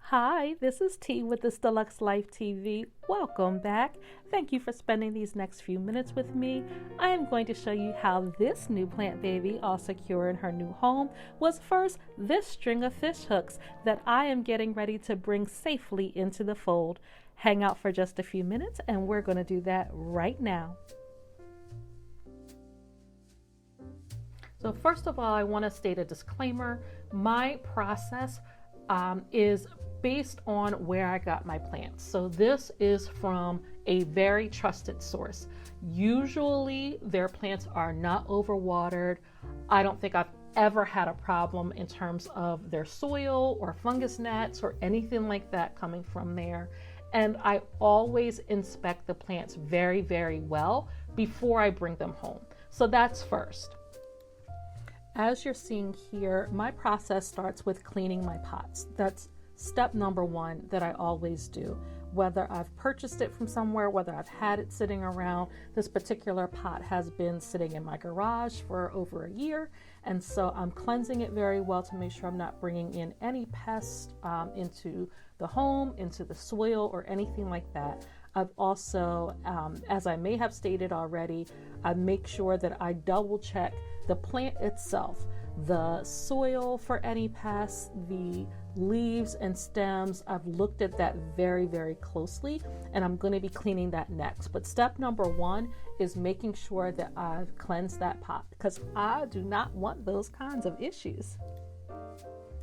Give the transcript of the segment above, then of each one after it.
Hi, this is T with this Deluxe Life TV. Welcome back. Thank you for spending these next few minutes with me. I am going to show you how this new plant baby, all secure in her new home, was first this string of fish hooks that I am getting ready to bring safely into the fold. Hang out for just a few minutes and we're going to do that right now. So first of all, I want to state a disclaimer. My process is based on where I got my plants. So this is from a very trusted source. Usually their plants are not overwatered. I don't think I've ever had a problem in terms of their soil or fungus gnats or anything like that coming from there. And I always inspect the plants very, very well before I bring them home. So that's first. As you're seeing here, my process starts with cleaning my pots. That's step number one that I always do. Whether I've purchased it from somewhere, whether I've had it sitting around, this particular pot has been sitting in my garage for over a year. And so I'm cleansing it very well to make sure I'm not bringing in any pests into the home, into the soil, or anything like that. I've also, as I may have stated already, I make sure that I double check the plant itself, the soil for any pests, the leaves and stems. I've looked at that very, very closely, and I'm going to be cleaning that next. But step number one is making sure that I've cleansed that pot, because I do not want those kinds of issues.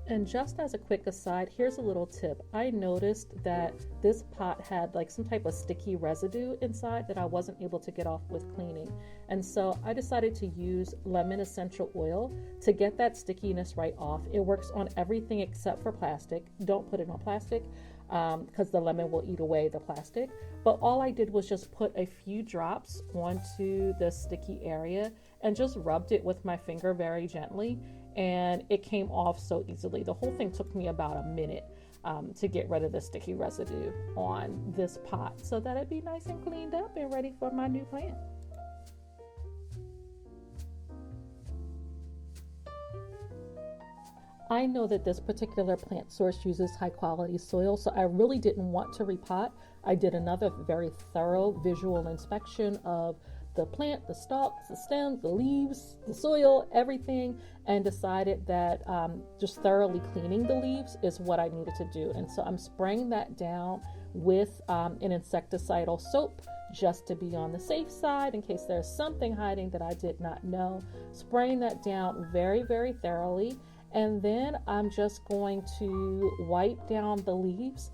And just as a quick aside, here's a little tip. I noticed that this pot had like some type of sticky residue inside that I wasn't able to get off with cleaning. And so I decided to use lemon essential oil to get that stickiness right off. It works on everything except for plastic. Don't put it on plastic because the lemon will eat away the plastic. But all I did was just put a few drops onto the sticky area and just rubbed it with my finger very gently. And it came off so easily. The whole thing took me about a minute to get rid of the sticky residue on this pot so that it'd be nice and cleaned up and ready for my new plant. I know that this particular plant source uses high quality soil, so I really didn't want to repot. I did another very thorough visual inspection of the plant, the stalks, the stems, the leaves, the soil, everything, and decided that just thoroughly cleaning the leaves is what I needed to do. And so I'm spraying that down with an insecticidal soap just to be on the safe side in case there's something hiding that I did not know. Spraying that down very, very thoroughly. And then I'm just going to wipe down the leaves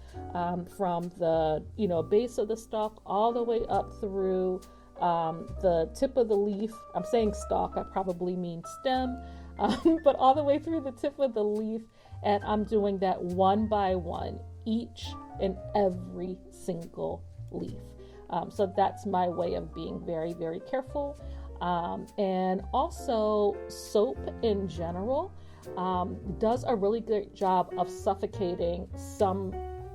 from the base of the stalk all the way up through the tip of the leaf. I'm saying stalk, I probably mean stem, but all the way through the tip of the leaf. And I'm doing that one by one, each and every single leaf. So that's my way of being very, very careful. And also soap in general does a really good job of suffocating some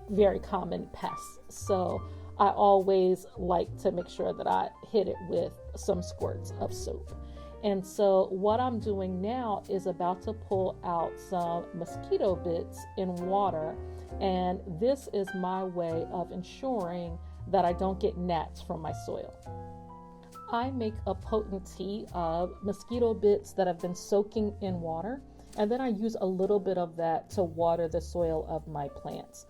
very common pests. So I always like to make sure that I hit it with some squirts of soap. And so what I'm doing now is about to pull out some mosquito bits in water. And this is my way of ensuring that I don't get gnats from my soil. I make a potent tea of mosquito bits that have been soaking in water. And then I use a little bit of that to water the soil of my plants.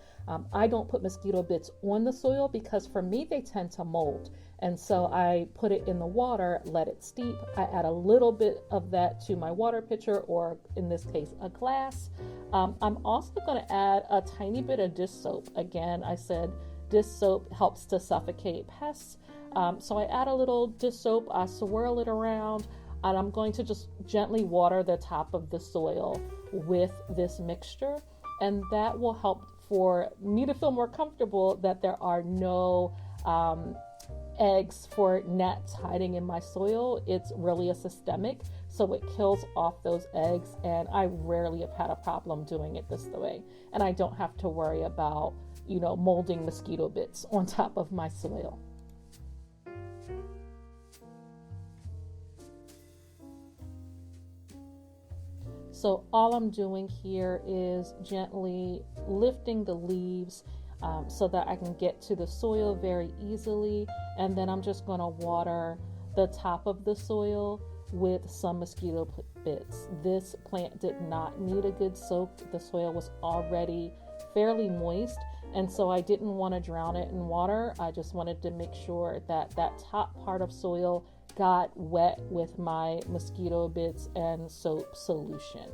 I don't put mosquito bits on the soil because for me, they tend to mold. And so I put it in the water, let it steep. I add a little bit of that to my water pitcher, or in this case, a glass. I'm also going to add a tiny bit of dish soap. Again, I said dish soap helps to suffocate pests. So I add a little dish soap, I swirl it around, and I'm going to just gently water the top of the soil with this mixture. And that will help for me to feel more comfortable that there are no eggs for gnats hiding in my soil. It's really a systemic, so it kills off those eggs, and I rarely have had a problem doing it this way. And I don't have to worry about, molding mosquito bits on top of my soil. So all I'm doing here is gently lifting the leaves so that I can get to the soil very easily. And then I'm just going to water the top of the soil with some mosquito bits. This plant did not need a good soak. The soil was already fairly moist, and so I didn't want to drown it in water. I just wanted to make sure that that top part of soil got wet with my mosquito bits and soap solution.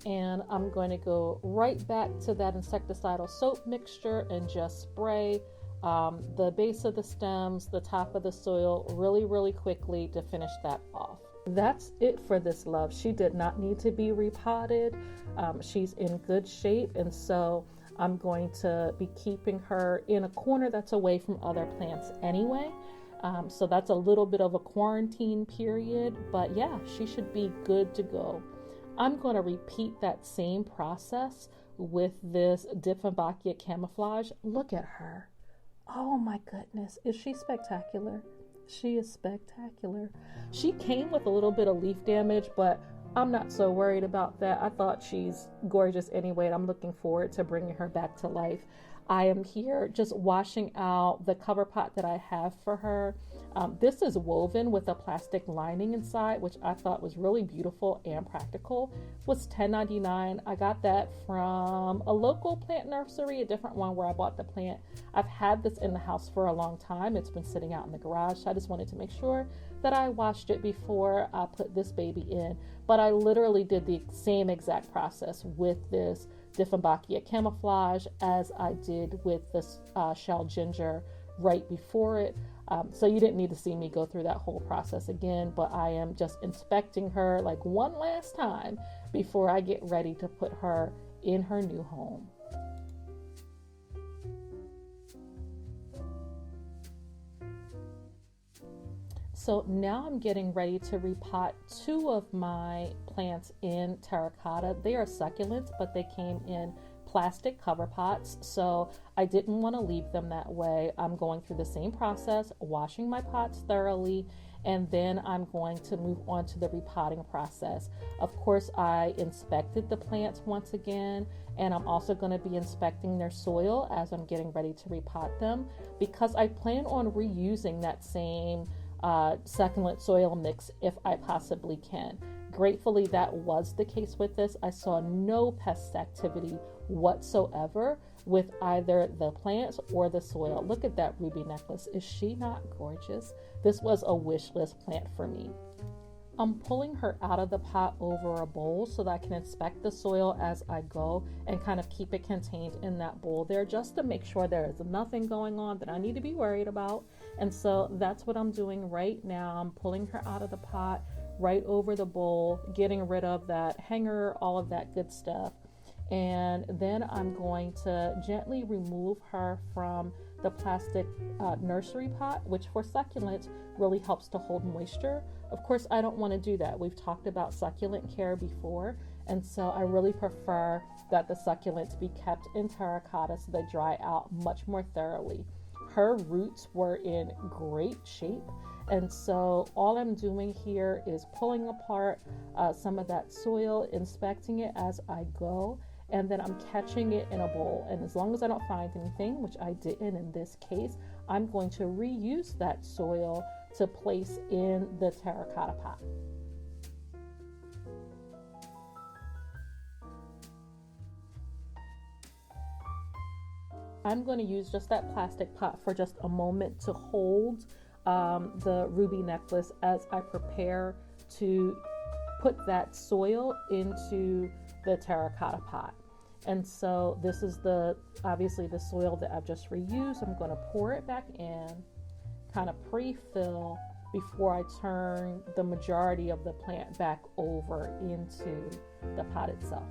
And I'm going to go right back to that insecticidal soap mixture and just spray the base of the stems, the top of the soil really quickly to finish that off. That's it for this love. She did not need to be repotted. She's in good shape, and so I'm going to be keeping her in a corner that's away from other plants anyway. So that's a little bit of a quarantine period, but yeah, she should be good to go. I'm going to repeat that same process with this Dieffenbachia camouflage. Look at her. Oh my goodness, is she spectacular? She is spectacular. She came with a little bit of leaf damage, but I'm not so worried about that. I thought she's gorgeous anyway, and I'm looking forward to bringing her back to life. I am here just washing out the cover pot that I have for her. This is woven with a plastic lining inside, which I thought was really beautiful and practical. It was $10.99. I got that from a local plant nursery, a different one where I bought the plant. I've had this in the house for a long time. It's been sitting out in the garage, so I just wanted to make sure that I washed it before I put this baby in. But I literally did the same exact process with this Dieffenbachia camouflage as I did with this shell ginger right before it. So you didn't need to see me go through that whole process again, but I am just inspecting her like one last time before I get ready to put her in her new home. So now I'm getting ready to repot two of my plants in terracotta. They are succulents, but they came in plastic cover pots, so I didn't want to leave them that way. I'm going through the same process, washing my pots thoroughly, and then I'm going to move on to the repotting process. Of course, I inspected the plants once again, and I'm also going to be inspecting their soil as I'm getting ready to repot them, because I plan on reusing that same succulent soil mix if I possibly can. Gratefully, that was the case with this. I saw no pest activity whatsoever with either the plants or the soil. Look at that ruby necklace. Is she not gorgeous? This was a wish list plant for me. I'm pulling her out of the pot over a bowl so that I can inspect the soil as I go and kind of keep it contained in that bowl there, just to make sure there is nothing going on that I need to be worried about. And so that's what I'm doing right now. I'm pulling her out of the pot right over the bowl, getting rid of that hanger, all of that good stuff. And then I'm going to gently remove her from the plastic nursery pot, which for succulents really helps to hold moisture. Of course, I don't want to do that. We've talked about succulent care before, and so I really prefer that the succulents be kept in terracotta so they dry out much more thoroughly. Her roots were in great shape, and so all I'm doing here is pulling apart some of that soil, inspecting it as I go, and then I'm catching it in a bowl. And as long as I don't find anything, which I didn't in this case, I'm going to reuse that soil to place in the terracotta pot. I'm going to use just that plastic pot for just a moment to hold the ruby necklace as I prepare to put that soil into the terracotta pot. And so this is obviously the soil that I've just reused. I'm going to pour it back in, kind of pre-fill before I turn the majority of the plant back over into the pot itself.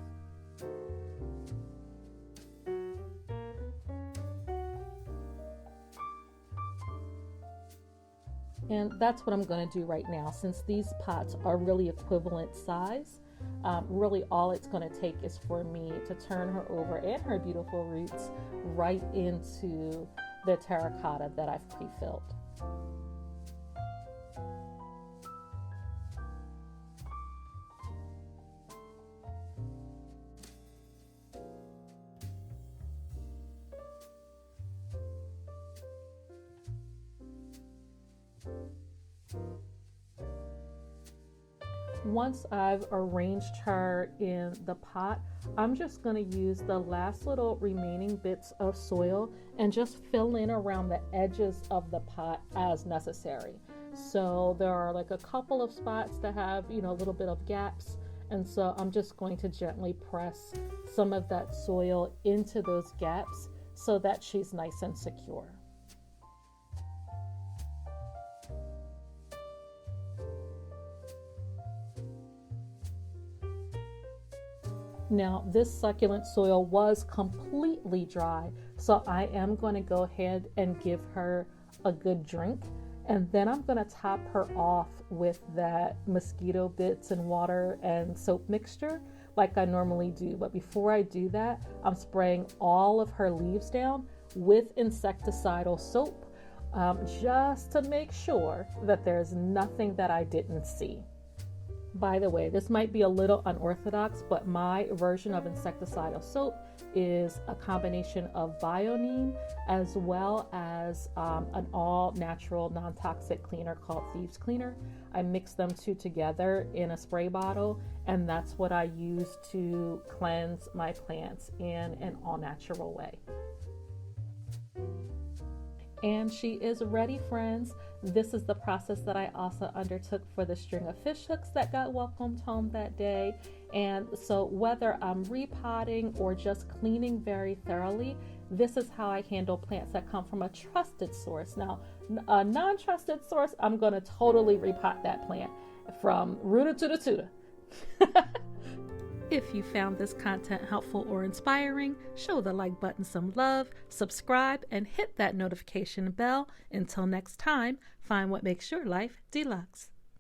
And that's what I'm going to do right now. Since these pots are really equivalent size, really all it's going to take is for me to turn her over and her beautiful roots right into the terracotta that I've pre-filled. once I've arranged her in the pot, I'm just going to use the last little remaining bits of soil and just fill in around the edges of the pot as necessary. So there are like a couple of spots that have, a little bit of gaps. And so I'm just going to gently press some of that soil into those gaps so that she's nice and secure. Now, this succulent soil was completely dry, so I am going to go ahead and give her a good drink. And then I'm going to top her off with that mosquito bits and water and soap mixture like I normally do. But before I do that, I'm spraying all of her leaves down with insecticidal soap, just to make sure that there's nothing that I didn't see. By the way, this might be a little unorthodox, but my version of insecticidal soap is a combination of BioNeem as well as an all-natural non-toxic cleaner called Thieves Cleaner. I mix them two together in a spray bottle, and that's what I use to cleanse my plants in an all-natural way. And she is ready, friends. This is the process that I also undertook for the string of fish hooks that got welcomed home that day. And so whether I'm repotting or just cleaning very thoroughly, this is how I handle plants that come from a trusted source. Now, a non-trusted source, I'm going to totally repot that plant from rooter to the tutor. If you found this content helpful or inspiring, show the like button some love, subscribe, and hit that notification bell. Until next time, find what makes your life deluxe.